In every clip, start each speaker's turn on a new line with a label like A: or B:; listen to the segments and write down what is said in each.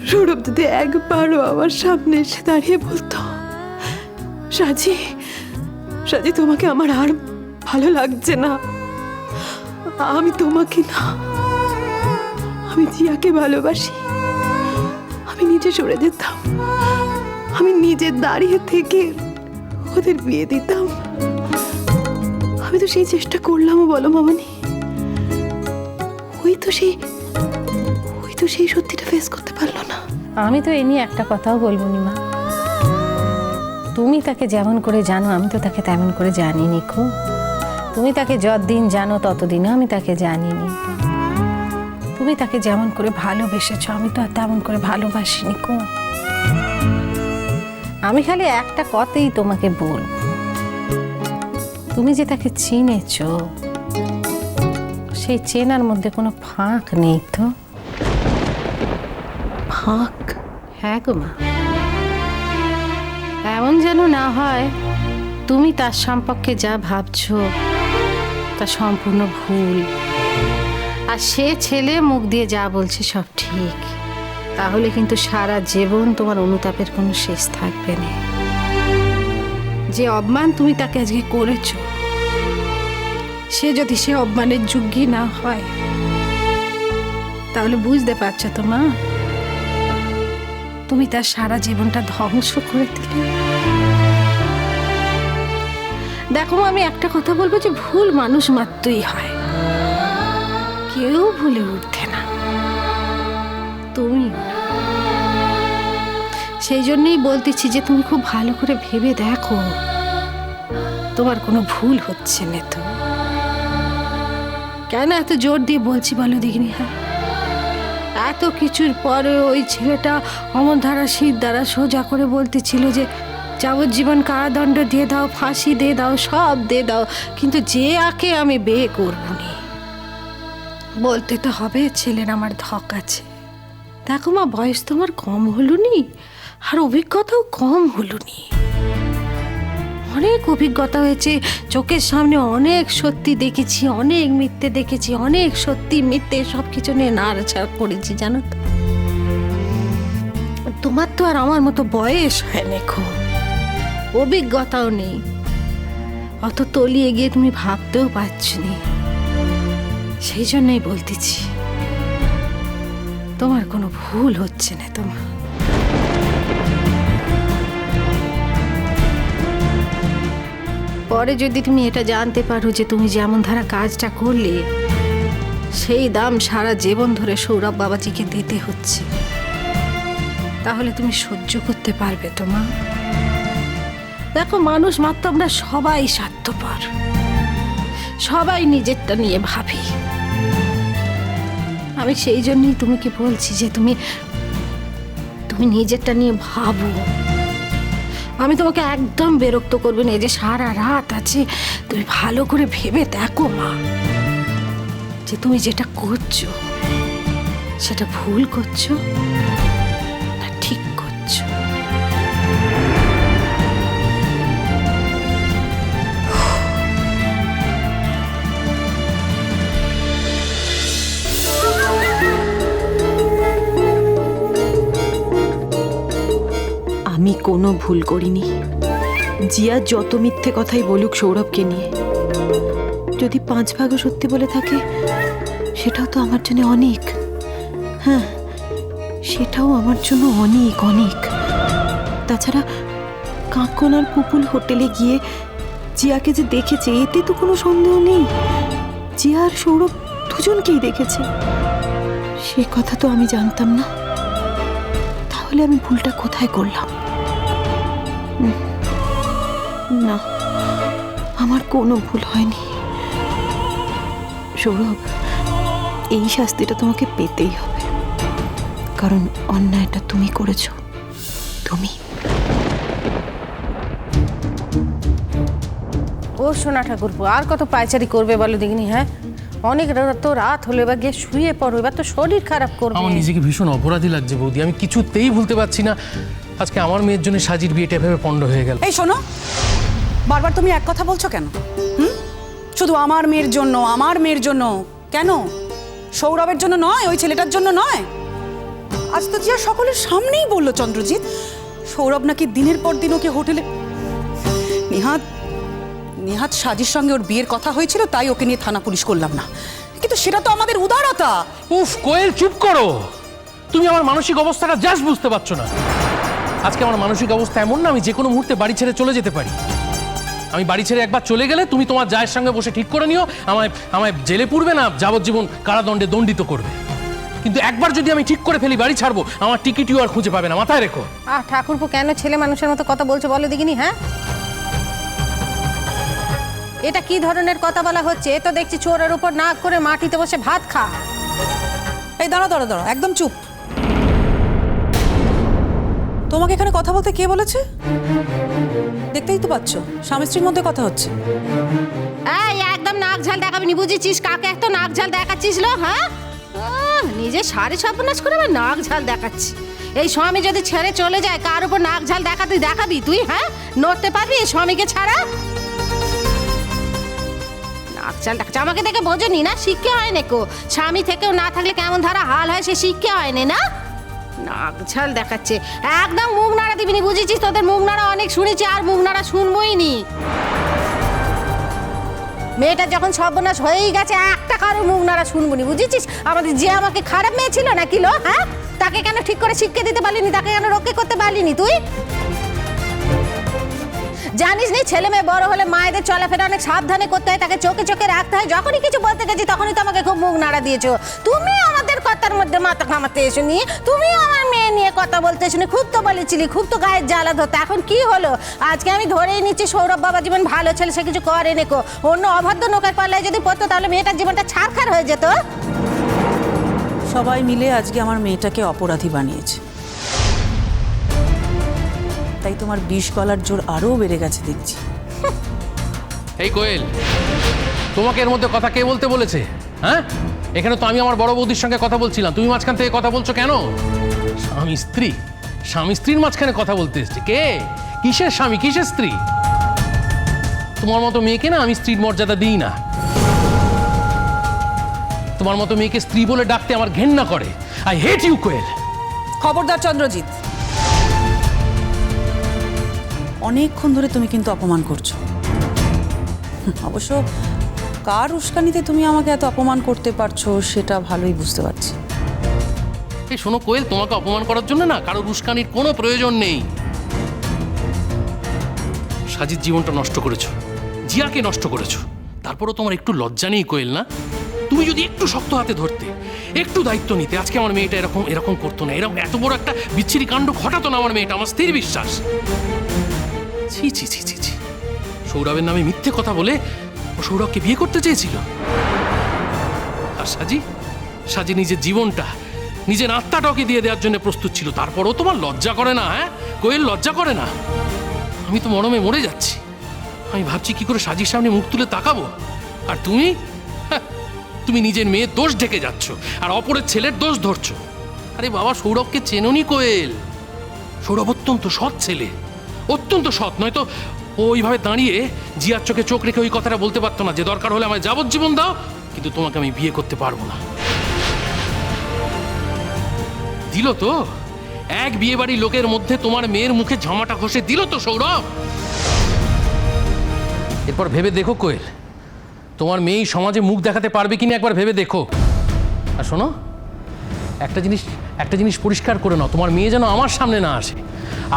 A: সৌরভ যদি একবারও আমার সামনে এসে দাঁড়িয়ে বলতো, সাজি সাজি তোমাকে আমার আর ভালো লাগছে না, আমি তোমাকে না, আমি জিয়াকে ভালোবাসি, আমি নিজে সরে যেতাম, আমি নিজে দাঁড়িয়ে থেকে ওদের বিয়ে দিতাম। আমি তো সেই চেষ্টা করলাম, বলো মামনি। ওই তো সেই সত্যিটা ফেস করতে পারলো না।
B: আমি তো এ নিয়ে একটা কথাও বলবো নি মা। তুমি তাকে যেমন করে জানো আমি তো তাকে তেমন করে জানিনি কো। তুমি তাকে যতদিন জানো ততদিনও আমি তাকে জানিনি। তুমি তাকে যেমন করে ভালোবেসেছো আমি তো আর তেমন করে ভালোবাসিনি কো। আমি খালি একটা কথাই তোমাকে বলবো, তুমি যে তাকে চিনেছো সেই চেনার মধ্যে কোনো ফাঁক নেই তো?
A: ফাঁক?
B: হ্যাঁ গো মা, এমন যেন না হয় তুমি তার সম্পর্কে যা ভাবছো তা সম্পূর্ণ ভুল, আর সে ছেলে মুখ দিয়ে যা বলছে সব ঠিক। তাহলে কিন্তু সারা জীবন তোমার অনুতাপের কোনো শেষ থাকবে না। যে অপমান তুমি তাকে আজকে করেছো, সে যদি সে অপমানের যোগ্যী না হয় তাহলে বুঝতে পারছো তো মা, তুমি তার সারা জীবনটা ধ্বংস করে দিলে। দেখো আমি একটা কথা বলবো, যে ভুল মানুষ মাত্রই হয়, কেউ ভুলে উঠতে না, তুমি। সেই জন্যই বলতেছি যে তুমি খুব ভালো করে ভেবে দেখো তোমার কোনো ভুল হচ্ছে না তো। কেন এত জোর দিয়ে বলছি বলো দেখিনি? হ্যাঁ, এত কিছুর পরে ওই ছেলেটা অমন ধারা শীত দ্বারা সোজা করে বলতেছিল যে যাবজ্জীবন কারাদণ্ড দিয়ে দাও, ফাঁসি দিয়ে দাও, সব দিয়ে দাও, কিন্তু যে আকে আমি বিয়ে করবো নি। বলতে তো হবে ছেলের আমার ধক আছে। দেখো মা, বয়স তো আমার কম হলো নি, আর অভিজ্ঞতাও কম হলো নি। অনেক অভিজ্ঞতা হয়েছে, চোখের সামনে অনেক সত্যি দেখেছি, অনেক মিথ্যে দেখেছি, অনেক সত্যি মিথ্যে সব কিছু নিয়ে নাড়াচাড়া করেছি, জানো তো। তোমার তো আর আমার মতো বয়স হয় না, অভিজ্ঞতাও নেই, অত তলিয়ে গিয়ে তুমি ভাবতেও পারছো না। সেই জন্যই বলতেছি তোমার কোনো ভুল হচ্ছে না। তোমার পরে যদি তুমি এটা জানতে পারো যে তুমি যেমন ধারা কাজটা করলে সেই দাম সারা জীবন ধরে সৌরভ বাবাজিকে দিতে হচ্ছে, তাহলে তুমি সহ্য করতে পারবে তোমা? দেখো, মানুষ মাত্র আমরা সবাই স্বার্থপর, সবাই নিজেরটা নিয়ে ভাবি। আমি সেই জন্যই তোমাকে বলছি যে তুমি নিজেরটা নিয়ে ভাবো। আমি তোমাকে একদম বিরক্ত করবে না, যে সারা রাত আছে, তুমি ভালো করে ভেবে দেখো মা, যে তুমি যেটা করছো সেটা ভুল করছো না ঠিক করছো।
A: আমি কোনো ভুল করিনি। জিয়া যত মিথ্যে কথাই বলুক সৌরভকে নিয়ে, যদি 5 ভাগও সত্যি বলে থাকে সেটাও তো আমার জন্য অনেক। হ্যাঁ, সেটাও আমার জন্য অনেক অনেক। তাছাড়া কাঁকন আর পুপুল হোটেলে গিয়ে জিয়াকে যে দেখেছে এতে তো কোনো সন্দেহ নেই। জিয়া আর সৌরভ দুজনকেই দেখেছে, সে কথা তো আমি জানতাম না। তাহলে আমি ভুলটা কোথায় করলাম? না, আমার কোনো ভুল হয়নি। সৌরভ, এই শাস্তিটা তোমাকে পেতেই হবে, কারণ অন্যায়টা তুমি করেছো। তুমি।
B: ও সোনা ঠাকুরপো, আর কত পায়চারি করবে বলো দেখিনি? হ্যাঁ, অনেক তো রাত হলো, এবার গিয়ে শুয়ে পড়ো, এবার তো শরীর খারাপ করবে।
C: আমার নিজেকে ভীষণ অপরাধী লাগছে বৌদি, আমি কিছুতেই ভুলতে পারছি না আজকে আমার মেয়ের জন্য সাজির বিয়েটা এভাবে পণ্ড হয়ে গেল।
D: এই শোনো, বারবার তুমি এক কথা বলছো কেন? শুধু আমার মেয়ের জন্য, আমার মেয়ের জন্য কেন? সৌরভের জন্য নয়, ওই ছেলেটার জন্য নয়? আজ তো জিয়া সকলের সামনেই বললো চন্দ্রজিৎ সৌরভ নাকি দিনের পর দিন ওকে হোটেলে নিহাত নিহাত সাজির সঙ্গে ওর বিয়ের কথা হয়েছিল, তাই ওকে নিয়ে থানা পুলিশ করলাম না, কিন্তু সেটা তো আমাদের উদারতা।
C: উফ কোয়েল, চুপ করো। তুমি আমার মানসিক অবস্থাটা জাস্ট বুঝতে পারছো না। আজকে আমার মানসিক অবস্থা এমন না, আমি যে কোনো মুহূর্তে বাড়ি ছেড়ে চলে যেতে পারি। আমি বাড়ি ছেড়ে একবার চলে গেলে তুমি তোমার জায়ের সঙ্গে বসে ঠিক করে নিও আমায় জেলে পুরবে না যাবজ্জীবন কারাদণ্ডে দণ্ডিত করবে। কিন্তু একবার যদি আমি ঠিক করে ফেলি বাড়ি ছাড়বো, আমার টিকিটও আর খুঁজে পাবে না, মাথায় রেখো।
B: ঠাকুরপো কেন ছেলে মানুষের মতো কথা বলছো বলো দেখিনি? হ্যাঁ, এটা কি ধরনের কথা বলা হচ্ছে? এ তো দেখছি চোরের উপর নাক করে মাটিতে বসে ভাত খা।
D: এই দাঁড়া দাঁড়া দাঁড়া, একদম চুপ। তোমাকে এখানে কথা বলতে কে বলেছে? দেখতেই তো পাচ্ছ স্বামী স্ত্রীর মধ্যে কথা হচ্ছে।
B: এই একদম নাক ঝাল দেখাবি নি, বুঝেছিস? কাকে এত নাক ঝাল দেখাচ্ছিস লো? হ্যাঁ, নিজে সারি সর্বনাশ করে আবার নাক ঝাল দেখাচ্ছি। এই স্বামী যদি ছেড়ে চলে যায়, কার উপর নাক ঝাল দেখাবি তুই? হ্যাঁ, নড়তে পারবি এই স্বামীকে ছাড়া? নাক ঝাল দেখাচ্ছে, আমাকে দেখে বোঝনি না? শিক্ষা হয় নেকো, স্বামী থেকেও না থাকলে কেমন ধারা হাল হয় সে শিক্ষা হয়নি না? নাক ঝাল দেখাচ্ছে, একদম মুখ নাড়া দিবি নি, বুঝেছিস? তোদের মুখ নাড়া অনেক শুনেছি, আর মুখ নাড়া শুনবই নি। মেয়েটা যখন সর্বনাশ হয়েই গেছে, একটা কারো মুখ নাড়া শুনবো নি, বুঝেছিস? আমাদের যে আমাকে খারাপ মেয়ে ছিল না কিলো, হ্যাঁ, তাকে কেন ঠিক করে শিক্ষা দিতে পারলিনি? তাকে কেন রক্ষা করতে পারলিনি তুই? জানিস নি ছেলে মেয়ে বড় হলে মায়েদের চলাফেরা অনেক সাবধানে করতে হয়, তাকে চোখে চোখে রাখতে হয়। যখনই কিছু বলতে গেছি তখনই তো আমাকে খুব মুখ নাড়া দিয়েছো। তুমি আমাদের কথার মধ্যে মাথা ঘামাতে এসো নি, তুমি আমার মেয়ে নিয়ে কথা বলতে এসো নি। খুব তো বলেছিলি, খুব তো গায়ের জ্বালা ধরতে। এখন কি হলো? আজকে আমি ধরেই নিচ্ছি সৌরভ বাবা জীবন ভালো ছেলে, সে কিছু করে নেকো। অন্য অবাধ্য নোকের পাল্লায় যদি পড়তো তাহলে মেয়েটার জীবনটা ছারখার হয়ে যেত।
D: সবাই মিলে আজকে আমার মেয়েটাকে অপরাধী বানিয়েছে, তাই তোমার বিষ গলার জোর আরও বেড়ে গেছে দেখছি।
C: এই কোয়েল, তোমাকে এর মধ্যে কথা কে বলতে বলেছে? হ্যাঁ, এখানে তো আমি আমার বড় বৌদির সঙ্গে কথা বলছিলাম, তুমি মাঝখান থেকে কথা বলছো কেন? স্বামী স্ত্রীর মাঝখানে কথা বলতে এসছে কে? কিসের স্বামী, কিসের স্ত্রী? তোমার মতো মেয়েকে না আমি স্ত্রীর মর্যাদা দিই না। তোমার মতো মেয়েকে স্ত্রী বলে ডাকতে আমার ঘেন্না করে। আই হেট ইউ কোয়েল।
D: খবরদার চন্দ্রজিৎ, অনেকক্ষণ ধরে তুমি কিন্তু অপমান করছো। অবশ্য কার উস্কানিতে তুমি আমাকে এত অপমান করতে পারছো সেটা ভালোই বুঝতে পারছি।
C: এই শোনো কোয়েল, তোমাকে অপমান করার জন্য না কারোর উস্কানির কোনো প্রয়োজন নেই। সাজিদ জীবনটা নষ্ট করেছো, জিয়াকে নষ্ট করেছো, তারপরও তোমার একটু লজ্জা নেই কোয়েল? না, তুমি যদি একটু শক্ত হাতে ধরতে, একটু দায়িত্ব নিতে, আজকে আমার মেয়েটা এরকম করতো না, এরকম এত বড় একটা বিচ্ছিরি কাণ্ড ঘটাতো না আমার মেয়েটা, আমার স্থির বিশ্বাস। ছি ছি ছি ছি ছি, সৌরভের নামে মিথ্যে কথা বলে ও সৌরভকে বিয়ে করতে চেয়েছিল। আর সাজি নিজের জীবনটা, নিজের আত্মাটাকে দিয়ে দেওয়ার জন্য প্রস্তুত ছিল, তারপরও তোমার লজ্জা করে না? হ্যাঁ কোয়েল, লজ্জা করে না? আমি তো মরমে মরে যাচ্ছি। আমি ভাবছি কি করে সাজির সামনে মুখ তুলে তাকাবো, আর তুমি নিজের মেয়ের দোষ ঢেকে যাচ্ছ আর অপরের ছেলের দোষ ধরছো। আরে বাবা, সৌরভকে চেনোনি কোয়েল? সৌরভ অত্যন্ত সৎ ছেলে, অত্যন্ত সৎ। নয়তো ওইভাবে দাঁড়িয়ে জিয়ার চোখে চোখ রেখে ওই কথাটা বলতে পারতো না যে দরকার হলে আমায় যাবজ্জীবন দাও, কিন্তু তোমাকে আমি বিয়ে করতে পারবো না। দিল তো, এক বিয়ে বাড়ির লোকের মধ্যে তোমার মেয়ের মুখে ঝামাটা ঘষে দিল তো সৌরভ। এরপর ভেবে দেখো কোয়েল, তোমার মেয়ে সমাজে মুখ দেখাতে পারবে কিনা একবার ভেবে দেখো। আর শোনো, একটা জিনিস পরিষ্কার করে নাও, তোমার মেয়ে যেন আমার সামনে না আসে।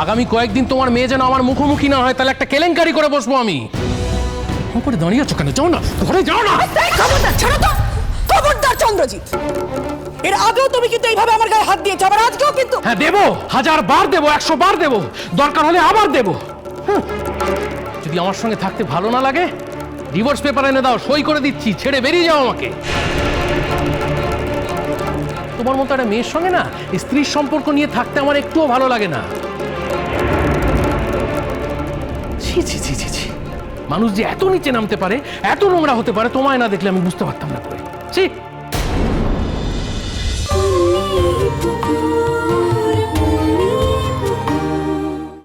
C: আগামী কয়েকদিন তোমার মেয়ে যেন আমার মুখোমুখি না হয়, তাহলে একটা কেলেঙ্কারি করে বসবো আমি। করে দাঁড়িয়ে আছো কেন? যাও না, ঘরে যাও না।
D: খবরদার, ছাড়ো তো, খবরদার চন্দ্রজিৎ। এর আগেও তুমি কিন্তু এইভাবে আমার গায়ে হাত দিয়েছো, আবার আজকেও কিন্তু।
C: হ্যাঁ দেবো, 1000 বার দেবো, 100 বার দেবো, দরকার হলে আবার দেবো। যদি আমার সঙ্গে থাকতে ভালো না লাগে, ডিভোর্স পেপার এনে দাও, সই করে দিচ্ছি, ছেড়ে বেরিয়ে যাও আমাকে। তোমার মতো একটা মেয়ের সঙ্গে না স্ত্রীর সম্পর্ক নিয়ে থাকতে আমার একটুও ভালো লাগে না। ছি ছি ছি ছি ছি, মানুষ যে এত নিচে নামতে পারে, এত নোংরা হতে পারে, তোমায় না দেখলে আমি বুঝতে পারতাম না করে।